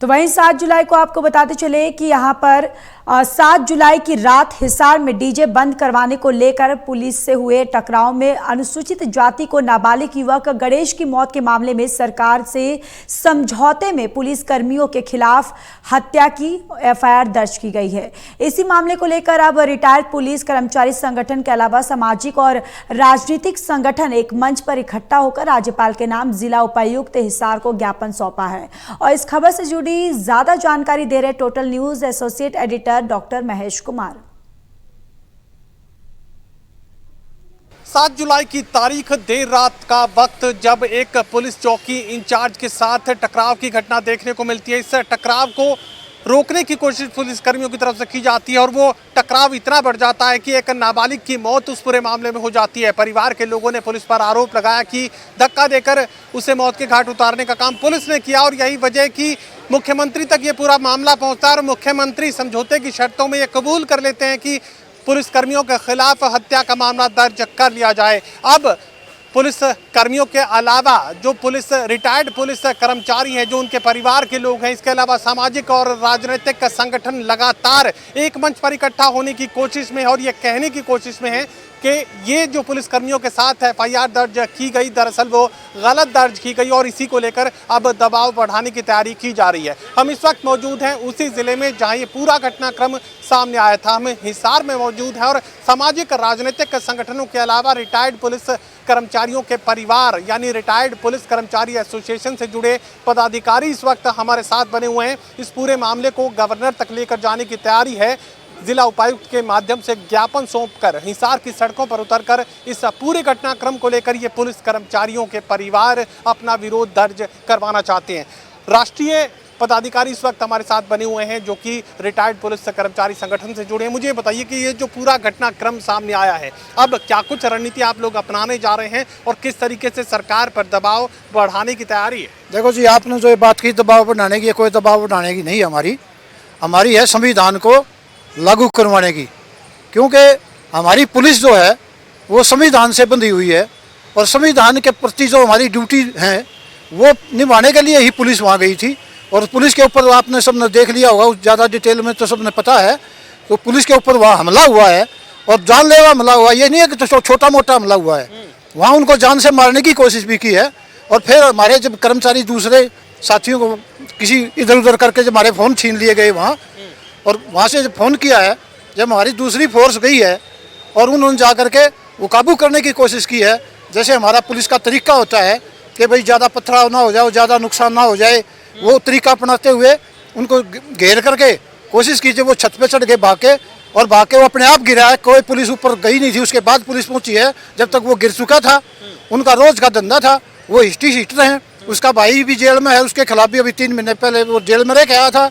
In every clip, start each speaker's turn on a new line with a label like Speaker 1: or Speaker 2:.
Speaker 1: तो वहीं 7 जुलाई को आपको बताते चले कि यहाँ पर 7 जुलाई की रात हिसार में डीजे बंद करवाने को लेकर पुलिस से हुए टकराव में अनुसूचित जाति को नाबालिग युवक गणेश की मौत के मामले में सरकार से समझौते में पुलिस कर्मियों के खिलाफ हत्या की एफआईआर दर्ज की गई है। इसी मामले को लेकर अब रिटायर्ड पुलिस कर्मचारी संगठन के अलावा सामाजिक और राजनीतिक संगठन एक मंच पर इकट्ठा होकर राज्यपाल के नाम जिला उपायुक्त हिसार को ज्ञापन सौंपा है। और इस खबर से जुड़ी ज्यादा जानकारी दे रहे total news associate editor doctor Mahesh Kumar.
Speaker 2: 7 जुलाई की तारीख देर रात का वक्त जब एक पुलिस चौकी इंचार्ज के साथ टकराव की घटना देखने को मिलती है। इस टकराव को रोकने की कोशिश पुलिस कर्मियों की तरफ से की जाती है और वो टकराव इतना बढ़ जाता है कि एक नाबालिग की मौत उस पूरे मामले में हो जाती है। परिवार के लोगों ने पुलिस पर आरोप लगाया कि धक्का देकर उसे मौत के घाट उतारने का काम पुलिस ने किया और यही वजह कि मुख्यमंत्री तक ये पूरा मामला पहुंचता है और मुख्यमंत्री समझौते की शर्तों में ये कबूल कर लेते हैं कि पुलिस कर्मियों के खिलाफ हत्या का मामला दर्ज कर लिया जाए। अब पुलिस कर्मियों के अलावा जो पुलिस रिटायर्ड पुलिस कर्मचारी हैं, जो उनके परिवार के लोग हैं, इसके अलावा सामाजिक और राजनीतिक संगठन लगातार एक मंच पर इकट्ठा होने की कोशिश में है और ये कहने की कोशिश में है कि ये जो पुलिस कर्मियों के साथ एफआईआर दर्ज की गई दरअसल वो गलत दर्ज की गई और इसी को लेकर अब दबाव बढ़ाने की तैयारी की जा रही है। हम इस वक्त मौजूद हैं उसी ज़िले में जहां ये पूरा घटनाक्रम सामने आया था। हम हिसार में मौजूद हैं और सामाजिक राजनीतिक संगठनों के अलावा रिटायर्ड पुलिस कर्मचारियों के परिवार यानी रिटायर्ड पुलिस कर्मचारी एसोसिएशन से जुड़े पदाधिकारी इस वक्त हमारे साथ बने हुए हैं। इस पूरे मामले को गवर्नर तक लेकर जाने की तैयारी है। जिला उपायुक्त के माध्यम से ज्ञापन सौंपकर हिसार की सड़कों पर उतरकर इस पूरे घटनाक्रम को लेकर ये पुलिस कर्मचारियों के परिवार अपना विरोध दर्ज करवाना चाहते हैं। राष्ट्रीय पदाधिकारी इस वक्त हमारे साथ बने हुए हैं जो कि रिटायर्ड पुलिस कर्मचारी संगठन से जुड़े हैं। मुझे बताइए कि ये जो पूरा घटनाक्रम सामने आया है, अब क्या कुछ रणनीति आप लोग अपनाने जा रहे हैं और किस तरीके से सरकार पर दबाव बढ़ाने की तैयारी है?
Speaker 3: देखो जी, आपने जो ये बात की दबाव बढ़ाने की, कोई दबाव बढ़ाने की नहीं हमारी है संविधान को लागू करवाने की, क्योंकि हमारी पुलिस जो है वो संविधान से बंधी हुई है और संविधान के प्रति जो हमारी ड्यूटी है वो निभाने के लिए ही पुलिस वहाँ गई थी। और पुलिस के ऊपर आपने सबने देख लिया होगा, ज़्यादा डिटेल में तो सबने पता है। तो पुलिस के ऊपर वहाँ हमला हुआ है और जानलेवा हमला हुआ है, ये नहीं है कि तो छोटा मोटा हमला हुआ है। वहाँ उनको जान से मारने की कोशिश भी की है और फिर हमारे जब कर्मचारी दूसरे साथियों को किसी इधर उधर करके जब हमारे फ़ोन छीन लिए गए वहाँ, और वहाँ से जब फ़ोन किया है, जब हमारी दूसरी फोर्स गई है और उन्होंने जा कर के वो काबू करने की कोशिश की है। जैसे हमारा पुलिस का तरीका होता है कि भाई ज़्यादा पथराव ना हो जाए, ज़्यादा नुकसान ना हो जाए, वो तरीका अपनाते हुए उनको घेर करके कोशिश की। जब वो छत पे चढ़ के भागे और भाग के वो अपने आप गिरा है, कोई पुलिस ऊपर गई नहीं थी। उसके बाद पुलिस पहुंची है। जब तक वो गिर चुका था, उनका रोज़ का धंधा था, वो हिस्ट्री शीटर हैं। उसका भाई भी जेल में है, उसके खिलाफ भी अभी 3 महीने पहले वो जेल में रह के आया था।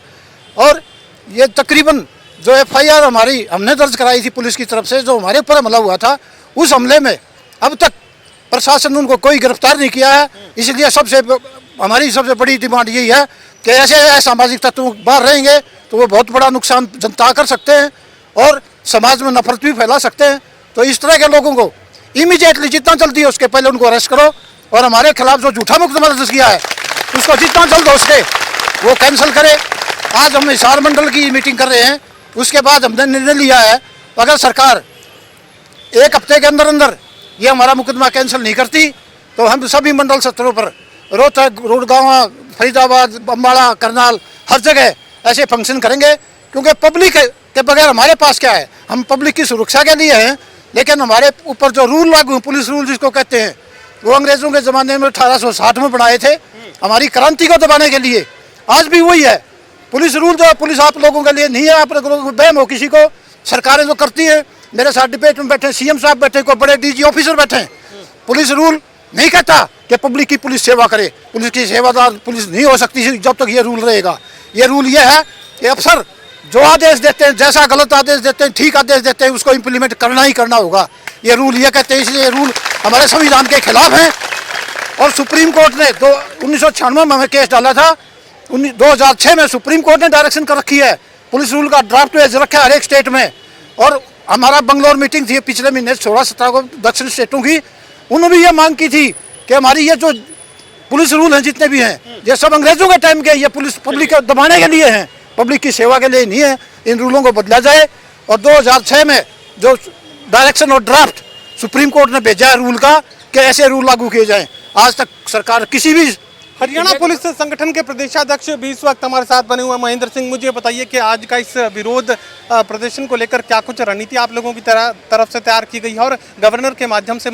Speaker 3: और ये तकरीबन जो एफआईआर हमारी हमने दर्ज कराई थी पुलिस की तरफ से, जो हमारे ऊपर हमला हुआ था, उस हमले में अब तक प्रशासन उनको कोई गिरफ्तार नहीं किया है। इसलिए हमारी सबसे बड़ी डिमांड यही है कि ऐसे असामाजिक तत्व बाहर रहेंगे तो वो बहुत बड़ा नुकसान जनता कर सकते हैं और समाज में नफरत भी फैला सकते हैं। तो इस तरह के लोगों को इमीडिएटली जितना जल्दी हो उसके पहले उनको अरेस्ट करो और हमारे खिलाफ जो झूठा मुकदमा दर्ज किया है उसको जितना जल्द हो सके वो कैंसिल करे। आज हम हिसार मंडल की मीटिंग कर रहे हैं, उसके बाद हमने निर्णय लिया है अगर सरकार 1 हफ्ते के अंदर अंदर ये हमारा मुकदमा कैंसिल नहीं करती तो हम सभी मंडल सत्रों पर रोहतक, रोडगांव, फरीदाबाद, अम्बाड़ा, करनाल हर जगह ऐसे फंक्शन करेंगे। क्योंकि पब्लिक के बगैर हमारे पास क्या है, हम पब्लिक की सुरक्षा के लिए हैं, लेकिन हमारे ऊपर जो रूल लागू हैं, पुलिस रूल जिसको कहते हैं, वो अंग्रेज़ों के ज़माने में 1860 में बनाए थे हमारी क्रांति को दबाने के लिए। आज भी वही है पुलिस रूल। जो पुलिस आप लोगों के लिए नहीं है, आप लोगों को बहम हो किसी को, सरकारें जो करती हैं। मेरे साथ डिबेट में बैठे सीएम साहब बैठे, कोई बड़े डीजी ऑफिसर बैठे हैं। पुलिस रूल नहीं कहता कि पब्लिक की पुलिस सेवा करे। पुलिस की सेवादार पुलिस नहीं हो सकती जब तक ये रूल रहेगा। ये रूल ये है कि अफसर जो आदेश देते हैं, जैसा गलत आदेश देते हैं, ठीक आदेश देते हैं, उसको इम्प्लीमेंट करना ही करना होगा। ये रूल ये कहते हैं, इसलिए रूल हमारे संविधान के खिलाफ हैं। और सुप्रीम कोर्ट ने 1996 में हमें केस डाला था, 2006 में सुप्रीम कोर्ट ने डायरेक्शन कर रखी है, पुलिस रूल का ड्राफ्ट भेज रखा है हर एक स्टेट में। और हमारा बंगलौर मीटिंग थी पिछले महीने 16-17 को दक्षिण स्टेटों की, उन्होंने भी ये मांग की थी कि हमारी ये जो पुलिस रूल हैं जितने भी हैं, ये सब अंग्रेजों के टाइम के, ये पुलिस पब्लिक को दबाने के लिए हैं, पब्लिक की सेवा के लिए नहीं है। इन रूलों को बदला जाए। और 2006 में जो डायरेक्शन और ड्राफ्ट सुप्रीम कोर्ट ने भेजा है रूल का कि ऐसे रूल लागू किए जाएं, आज तक सरकार किसी भी
Speaker 2: हरियाणा पुलिस संगठन के प्रदेशाध्यक्ष भी इस वक्त हमारे साथ बने हुए महेंद्र सिंह, मुझे बताइए कि आज का इस विरोध प्रदर्शन को लेकर क्या कुछ रणनीति आप लोगों की तरफ से तैयार की गई है और गवर्नर के माध्यम से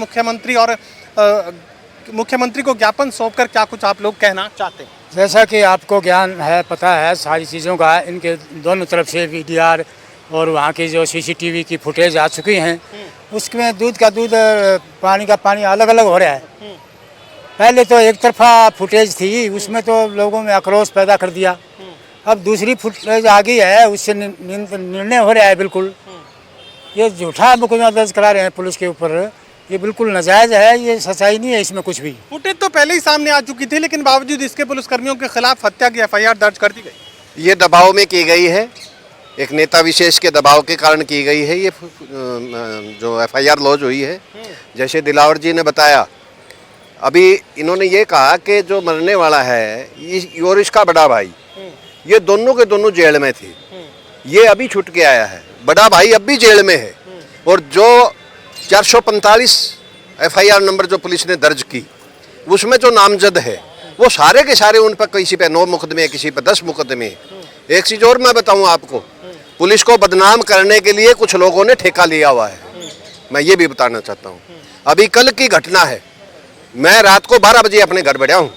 Speaker 2: मुख्यमंत्री को ज्ञापन सौंपकर क्या कुछ आप लोग कहना चाहते हैं?
Speaker 4: जैसा कि आपको ज्ञान है, पता है सारी चीज़ों का, इनके दोनों तरफ से वीडीआर और वहाँ की जो सीसीटीवी की फुटेज आ चुकी हैं, उसमें दूध का दूध पानी का पानी अलग अलग हो रहा है। पहले तो एक तरफा फुटेज थी, उसमें तो लोगों में आक्रोश पैदा कर दिया। अब दूसरी फुटेज आ गई है, उससे निर्णय हो रहा है। बिल्कुल ये झूठा मुकदमा दर्ज करा रहे हैं पुलिस के ऊपर, ये बिल्कुल नाजायज़ है, ये सच्चाई नहीं है इसमें कुछ भी।
Speaker 2: फुटेज तो पहले ही सामने आ चुकी थी, लेकिन बावजूद इसके पुलिसकर्मियों के खिलाफ हत्या की FIR दर्ज कर दी गई।
Speaker 5: ये दबाव में की गई है, एक नेता विशेष के दबाव के कारण की गई है। ये जो FIR लॉन्च हुई है, जैसे दिलावर जी ने बताया, अभी इन्होंने ये कहा कि जो मरने वाला है और इसका बड़ा भाई, ये दोनों के दोनों जेल में थे। ये अभी छूट के आया है, बड़ा भाई अब भी जेल में है। और जो 445 FIR नंबर जो पुलिस ने दर्ज की, उसमें जो नामजद है वो सारे के सारे उन पर किसी पे 9 मुकदमे, किसी पे 10 मुकदमे। एक चीज़ और मैं बताऊं आपको, पुलिस को बदनाम करने के लिए कुछ लोगों ने ठेका लिया हुआ है। मैं ये भी बताना चाहता हूँ, अभी कल की घटना है, मैं रात को 12 बजे अपने घर बढ़ा हूँ।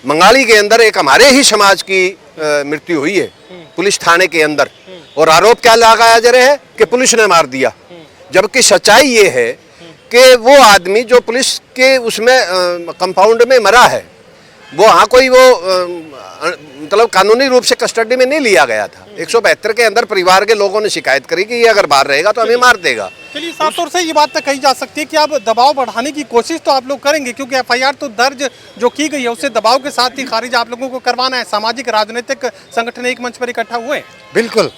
Speaker 5: मंगाली के अंदर एक हमारे ही समाज की मृत्यु हुई है पुलिस थाने के अंदर, और आरोप क्या लगाया जा रहा है कि पुलिस ने मार दिया। जबकि सच्चाई ये है कि वो आदमी जो पुलिस के उसमें कंपाउंड में मरा है, वो हाँ कोई वो मतलब कानूनी रूप से कस्टडी में नहीं लिया गया था। 172 के अंदर परिवार के लोगों ने शिकायत करी कि ये अगर बाहर रहेगा तो हमें मार देगा।
Speaker 2: चलिए, साफ तौर से ये बात तो कही जा सकती है कि अब दबाव बढ़ाने की कोशिश तो आप लोग करेंगे, क्योंकि FIR तो दर्ज जो की गई है उससे दबाव के साथ ही खारिज आप लोगों को करवाना है। सामाजिक राजनीतिक संगठन एक मंच पर इकट्ठा हुए।
Speaker 3: बिल्कुल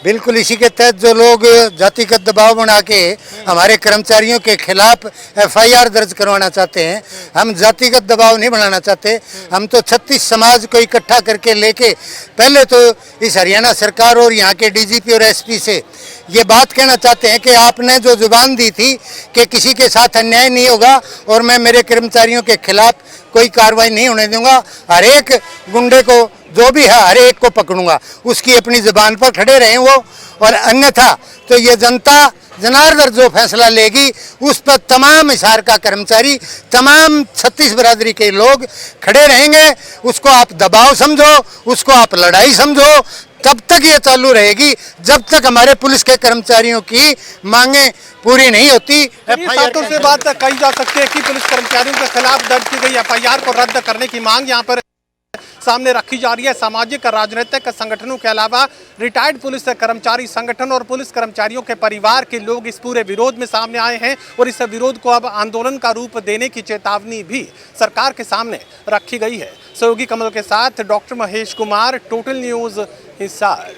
Speaker 3: बिल्कुल इसी के तहत जो लोग जातिगत दबाव बना के हमारे कर्मचारियों के खिलाफ FIR दर्ज करवाना चाहते हैं, हम जातिगत दबाव नहीं बनाना चाहते। हम तो 36 समाज को इकट्ठा करके लेके पहले तो इस हरियाणा सरकार और यहाँ के DGP और SP से ये बात कहना चाहते हैं कि आपने जो जुबान दी थी कि किसी के साथ अन्याय नहीं होगा और मैं मेरे कर्मचारियों के खिलाफ कोई कार्रवाई नहीं होने दूंगा, हर एक गुंडे को जो भी है हर एक को पकड़ूंगा, उसकी अपनी जुबान पर खड़े रहें वो। और अन्यथा तो ये जनता जनार्दन जो फैसला लेगी उस पर तमाम हिसार का कर्मचारी, तमाम 36 बरादरी के लोग खड़े रहेंगे। उसको आप दबाव समझो, उसको आप लड़ाई समझो, तब तक ये चालू रहेगी जब तक हमारे पुलिस के कर्मचारियों की मांगे पूरी नहीं होती।
Speaker 2: FIR से बात कही जा सकती है कि पुलिस कर्मचारियों के खिलाफ दर्ज की गई FIR को रद्द करने की मांग यहाँ पर सामने रखी जा रही है। सामाजिक राजनीतिक संगठनों के अलावा रिटायर्ड पुलिस कर्मचारी संगठन और पुलिस कर्मचारियों के परिवार के लोग इस पूरे विरोध में सामने आए हैं और इस विरोध को अब आंदोलन का रूप देने की चेतावनी भी सरकार के सामने रखी गई है। सहयोगी कमल के साथ doctor Mahesh Kumar, total news Hisar.